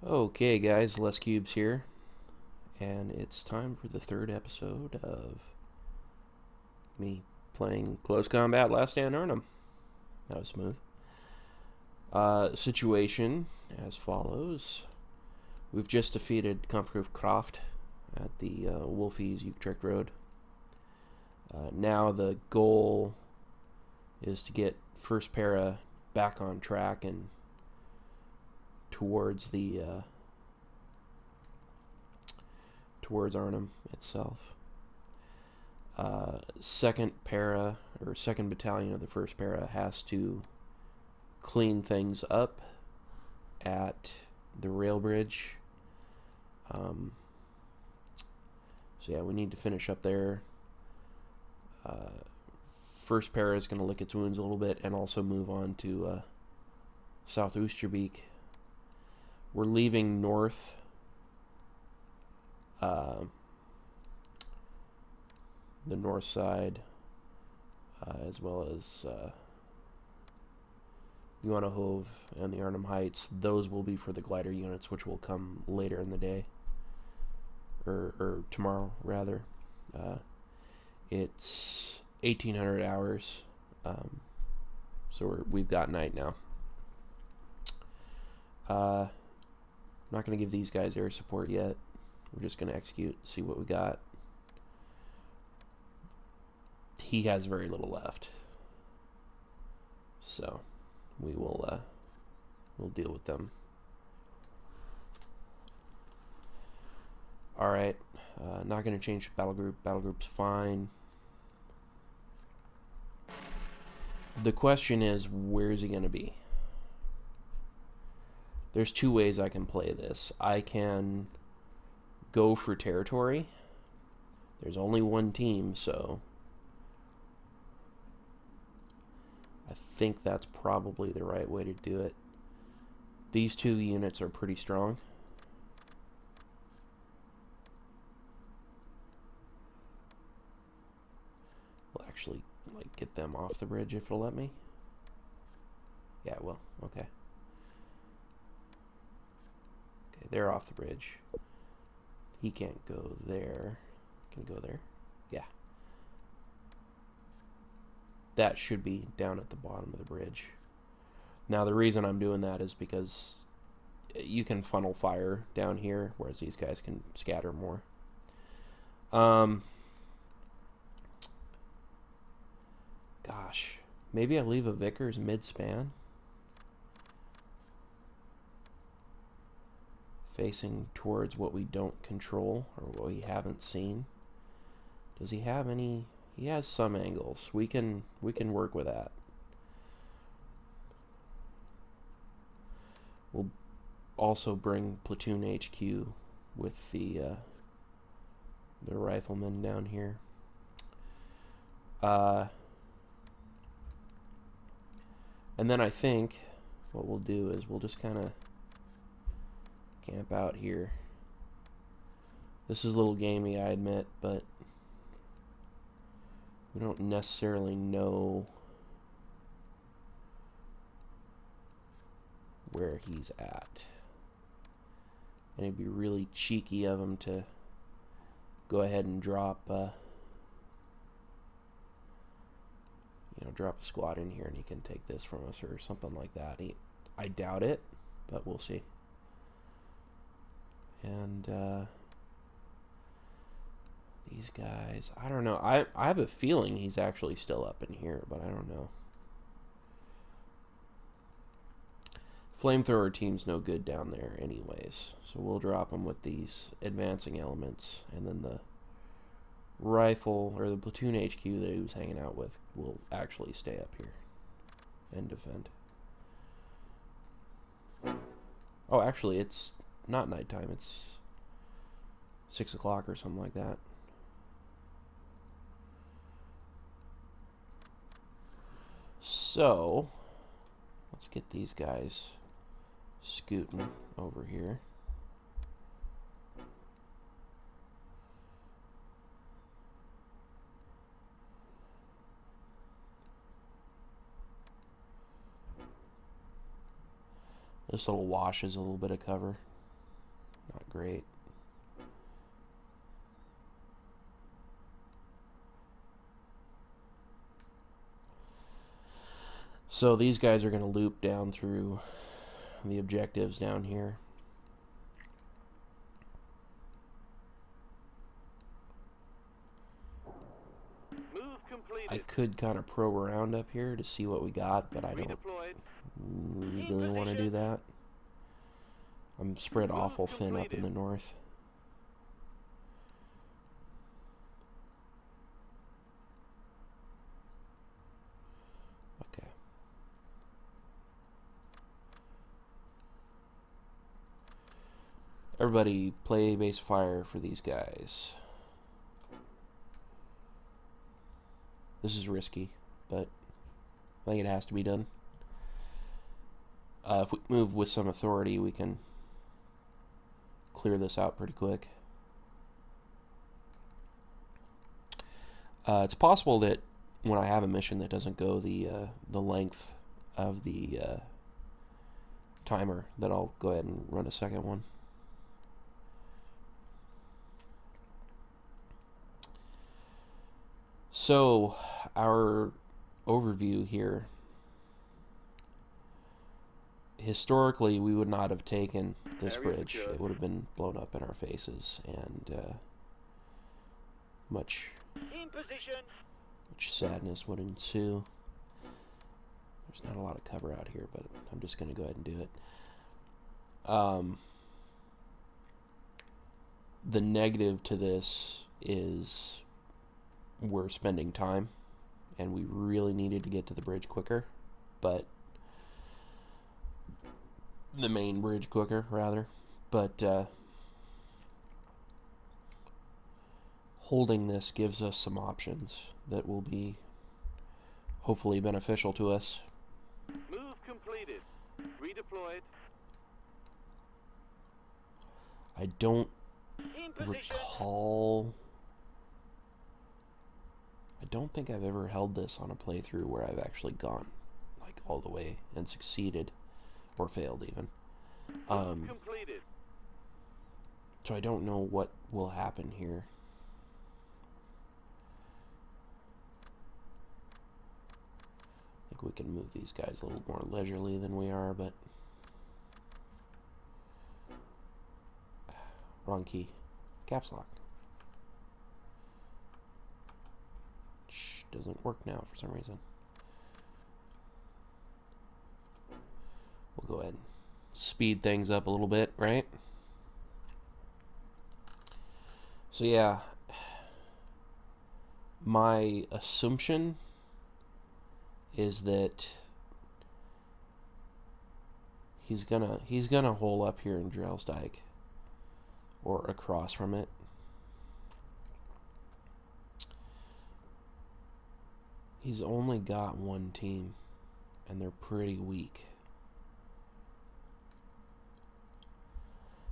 Okay, guys, Les Cubes here, and it's time for the third episode of me playing Close Combat Last Stand Arnhem. That was smooth. Situation as follows. We've just defeated Kampfgruppe Kraft at the Wolfies Utrecht Road. Now the goal is to get First Para back on track and towards the towards Arnhem itself. Second Para or second battalion of the First Para has to clean things up at the rail bridge. So yeah, we need to finish up there. First Para is going to lick its wounds a little bit and also move on to South Oosterbeek. We're leaving north the north side as well as Johanahove and the Arnhem Heights. Those will be for the glider units, which will come later in the day, or tomorrow rather. It's 1800 hours, so we've got night now. Not going to give these guys air support yet. We're just going to execute, see what we got. He has very little left, so we will we'll deal with them. All right, not going to change battle group. Battle group's fine. The question is, where's he going to be? There's two ways I can play this. I can go for territory. There's only one team, so I think that's probably the right way to do it. These two units are pretty strong. We'll actually get them off the bridge if it'll let me. Yeah, it will. Okay. Okay, they're off the bridge. He can't go there. Can he go there? Yeah. That should be down at the bottom of the bridge. Now, the reason I'm doing that is because you can funnel fire down here, whereas these guys can scatter more. Gosh, maybe I leave a Vickers mid-span, facing towards what we don't control or what we haven't seen. Does he have any? He has some angles. We can work with that. We'll also bring platoon HQ with the riflemen down here. And then I think what we'll do is we'll just kind of camp out here. This is a little gamey, I admit, but we don't necessarily know where he's at. And it'd be really cheeky of him to go ahead and drop drop a squad in here and he can take this from us or something like that. I doubt it, but we'll see. And these guys, I don't know. I have a feeling he's actually still up in here, but I don't know. Flamethrower team's no good down there anyways, so we'll drop him with these advancing elements, and then the rifle or the platoon HQ that he was hanging out with will actually stay up here and defend. Oh, actually, it's not nighttime. It's 6 o'clock or something like that. So let's get these guys scooting over here. This little wash is a little bit of cover. not great. So these guys are going to loop down through the objectives down here. Move completed. I could kind of probe around up here to see what we got, but I don't really want to do that. I'm spread awful thin up in the north. Okay. Everybody play base fire for these guys. This is risky, but I think it has to be done. If we move with some authority, we can clear this out pretty quick. It's possible that when I have a mission that doesn't go the length of the timer, that I'll go ahead and run a second one. So, our overview here. Historically, we would not have taken this bridge. It would have been blown up in our faces, and much sadness would ensue. There's not a lot of cover out here, but I'm just going to go ahead and do it. The negative to this is we're spending time, and we really needed to get to the bridge quicker, but the main bridge quicker, rather, but holding this gives us some options that will be hopefully beneficial to us. Move completed. Redeployed. I don't recall. I don't think I've ever held this on a playthrough where I've actually gone like all the way and succeeded, or failed even. Completed. So I don't know what will happen here. I think we can move these guys a little more leisurely than we are, but wrong key. Caps lock. Doesn't work now for some reason. We'll go ahead and speed things up a little bit, right? So yeah, my assumption is that he's gonna hole up here in Drellsdyke or across from it. He's only got one team, and they're pretty weak.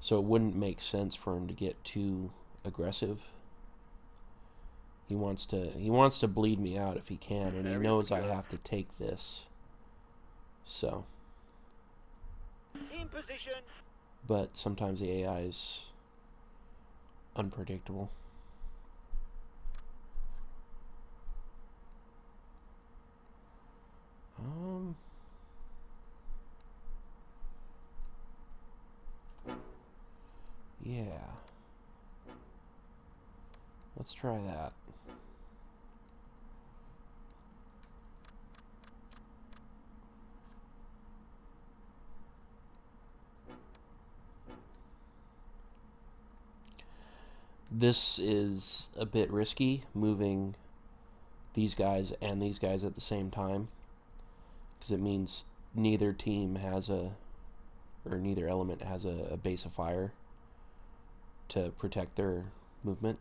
So it wouldn't make sense for him to get too aggressive. He wants to bleed me out if he can, and he knows I have to take this. So. In position. But sometimes the AI is unpredictable. Yeah. Let's try that. This is a bit risky, moving these guys and these guys at the same time, because it means neither team has neither element has a base of fire to protect their movement.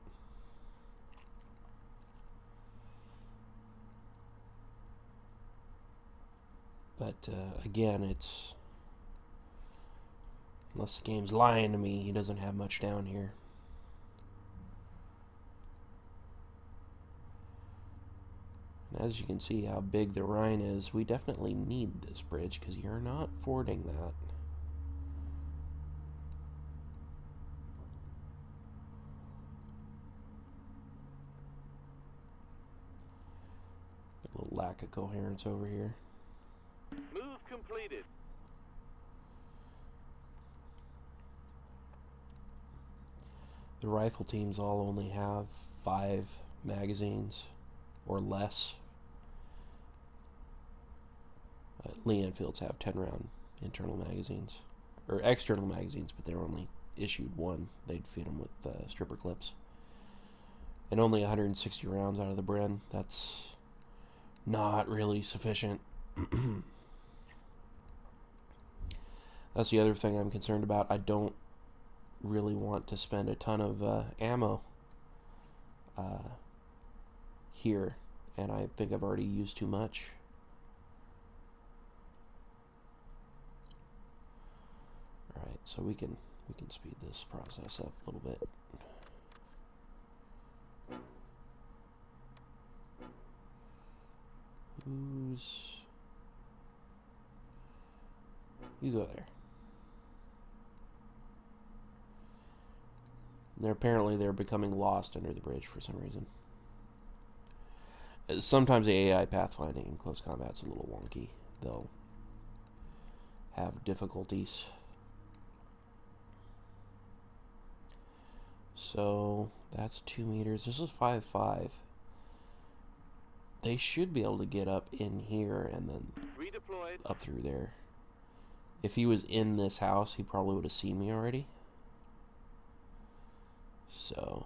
But again, it's, unless the game's lying to me, he doesn't have much down here. And as you can see how big the Rhine is, we definitely need this bridge, because you're not fording that. lack of coherence over here. Move completed. The rifle teams all only have 5 magazines or less. Lee Enfields have 10-round internal magazines, or external magazines, but they're only issued 1. They'd feed them with stripper clips. And only 160 rounds out of the Bren. That's not really sufficient. That's the other thing I'm concerned about. I don't really want to spend a ton of ammo here, and I think I've already used too much. Alright, so we can speed this process up a little bit. You go there. They're becoming lost under the bridge for some reason. Sometimes the AI pathfinding in close combat's a little wonky. They'll have difficulties. So that's 2 meters. This is 5.5. They should be able to get up in here and then Redeployed. up through there. If he was in this house, he probably would have seen me already. So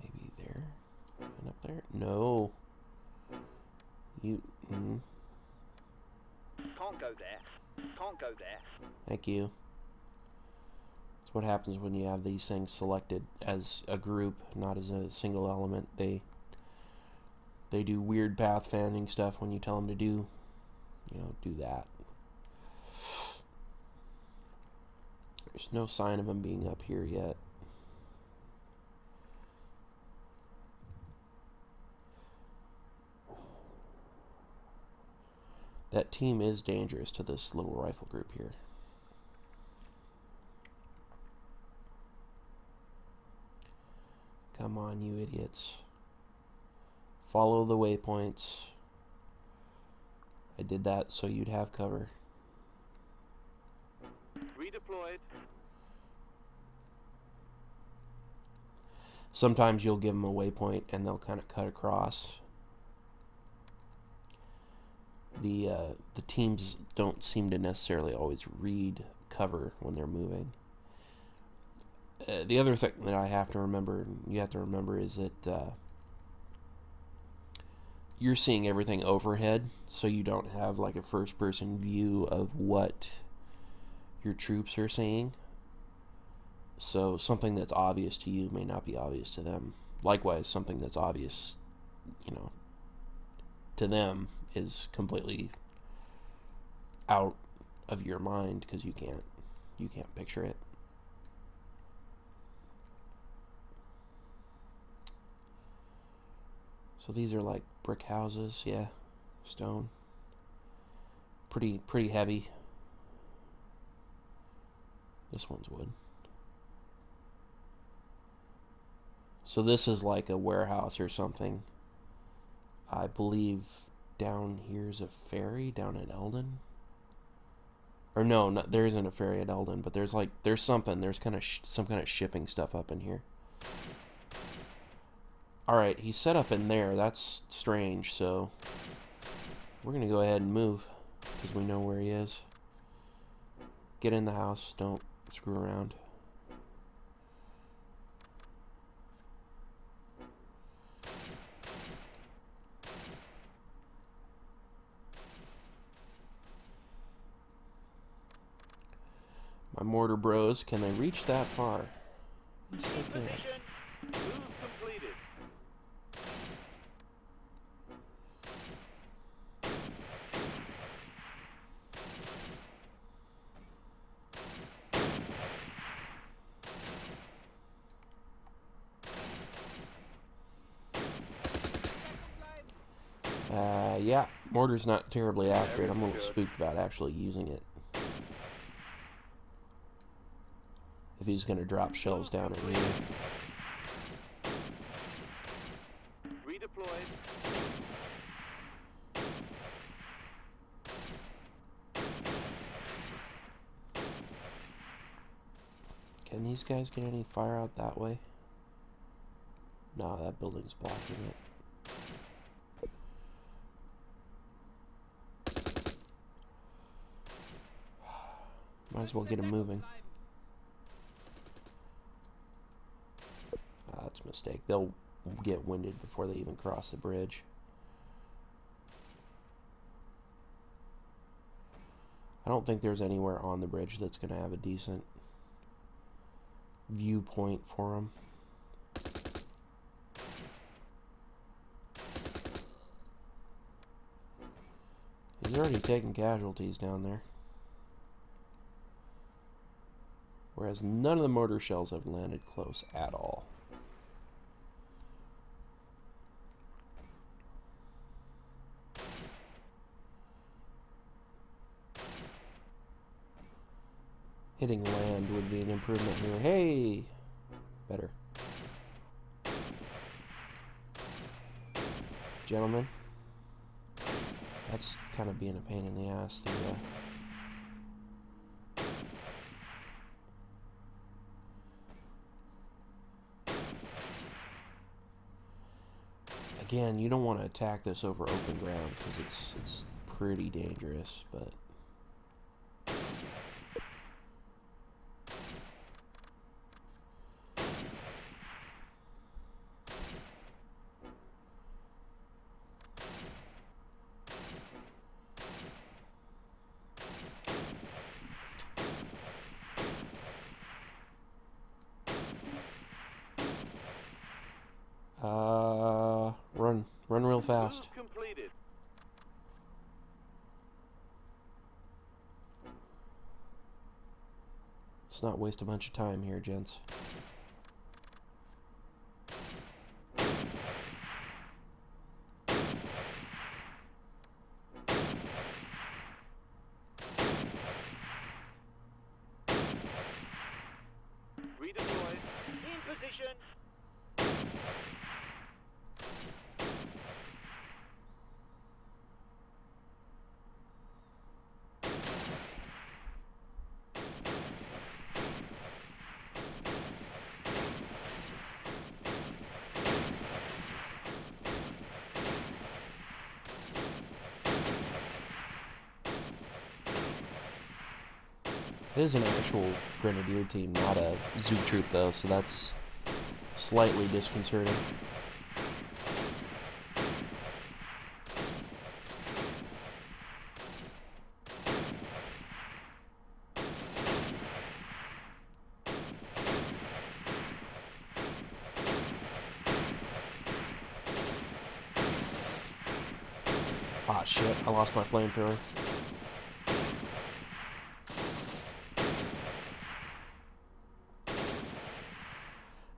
maybe there and up there. No, you. Can't go there. Can't go there. Thank you. That's what happens when you have these things selected as a group, not as a single element. They do weird pathfinding stuff when you tell them to do that. There's no sign of him being up here yet. That team is dangerous to this little rifle group here. Come on, you idiots. Follow the waypoints. I did that so you'd have cover. Redeployed. Sometimes you'll give them a waypoint and they'll kind of cut across. The teams don't seem to necessarily always read cover when they're moving. The other thing that I have to remember, and you have to remember, is that you're seeing everything overhead, so you don't have like a first-person view of what your troops are seeing. So something that's obvious to you may not be obvious to them. Likewise, something that's obvious, to them is completely out of your mind because you can't picture it. So these are like brick houses, yeah, stone. Pretty heavy. This one's wood. So this is like a warehouse or something. I believe down here's a ferry down at Eldon. Or no, there isn't a ferry at Eldon, but there's something. There's kind of some kind of shipping stuff up in here. Alright, he's set up in there. That's strange, so we're going to go ahead and move because we know where he is. Get in the house. Don't screw around. My mortar bros, can they reach that far? Yes, they can. Position. Move completed. Yeah, mortar's not terribly accurate. I'm a little spooked about actually using it. If he's going to drop shells down at me. Can these guys get any fire out that way? No, that building's blocking it. Might as well get them moving. That's a mistake. They'll get winded before they even cross the bridge. I don't think there's anywhere on the bridge that's going to have a decent viewpoint for them. He's already taking casualties down there. Whereas none of the mortar shells have landed close at all. Hitting land would be an improvement here. Hey! Better. Gentlemen. That's kind of being a pain in the ass. Again, you don't want to attack this over open ground because it's pretty dangerous, but run real fast. Move completed. Let's not waste a bunch of time here, gents. Redeployed. In position. It is an actual grenadier team, not a zoo troop though, so that's slightly disconcerting. Ah shit, I lost my flamethrower.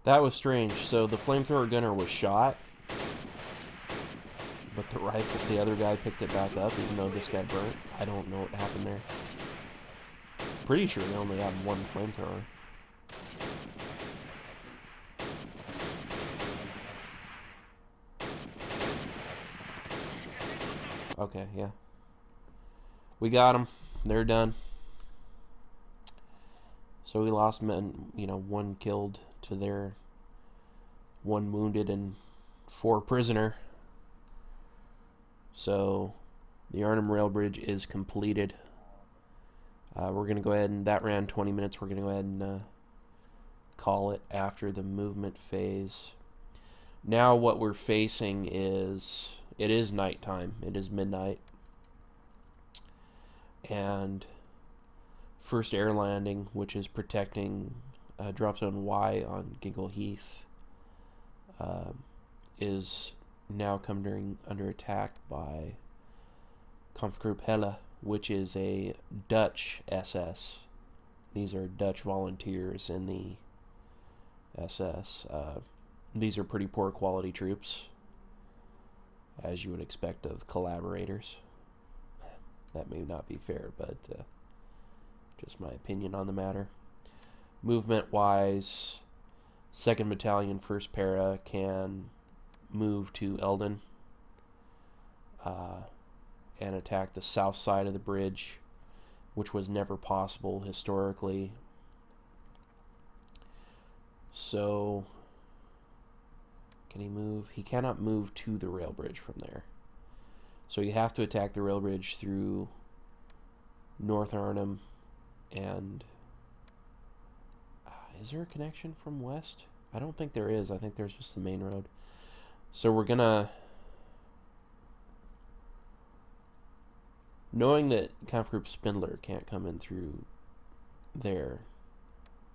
That was strange. So the flamethrower gunner was shot, but the rifle, the other guy picked it back up, even though this guy burnt. I don't know what happened there. Pretty sure they only have one flamethrower. Okay, yeah. We got them. They're done. So we lost men, you know, 1 killed to their 1 wounded and 4 prisoner. So the Arnhem Rail Bridge is completed. We're going to go ahead and, that ran 20 minutes, we're going to go ahead and call it after the movement phase. Now what we're facing is, it is nighttime, it is midnight. And first air landing, which is protecting drop zone Y on Gingle Heath, is now coming under attack by Kampfgruppe Helle, which is a Dutch SS. These are Dutch volunteers in the SS. These are pretty poor quality troops, as you would expect of collaborators. That may not be fair, but just my opinion on the matter. Movement-wise, 2nd Battalion, 1st Para can move to Eldon and attack the south side of the bridge, which was never possible historically. So, can he move? He cannot move to the rail bridge from there. So you have to attack the rail bridge through North Arnhem and... is there a connection from west? I don't think there is. I think there's just the main road. So we're gonna... knowing that Kampfgruppe Spindler can't come in through there,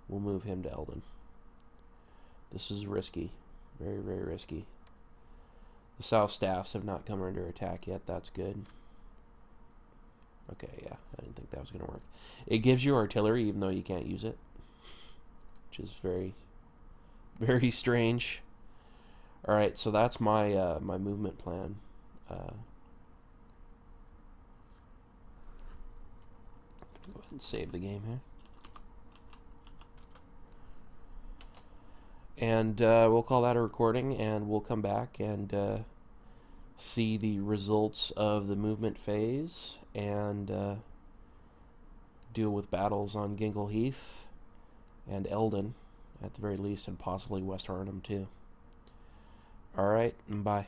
we'll move him to Eldon. This is risky. Very, very risky. The South Staffs have not come under attack yet. That's good. Okay, yeah. I didn't think that was going to work. It gives you artillery even though you can't use it, which is very, very strange. Alright, so that's my my movement plan. Go ahead and save the game here. And we'll call that a recording, and we'll come back and see the results of the movement phase and deal with battles on Gingle Heath and Eldon, at the very least, and possibly West Arnhem too. Alright, bye.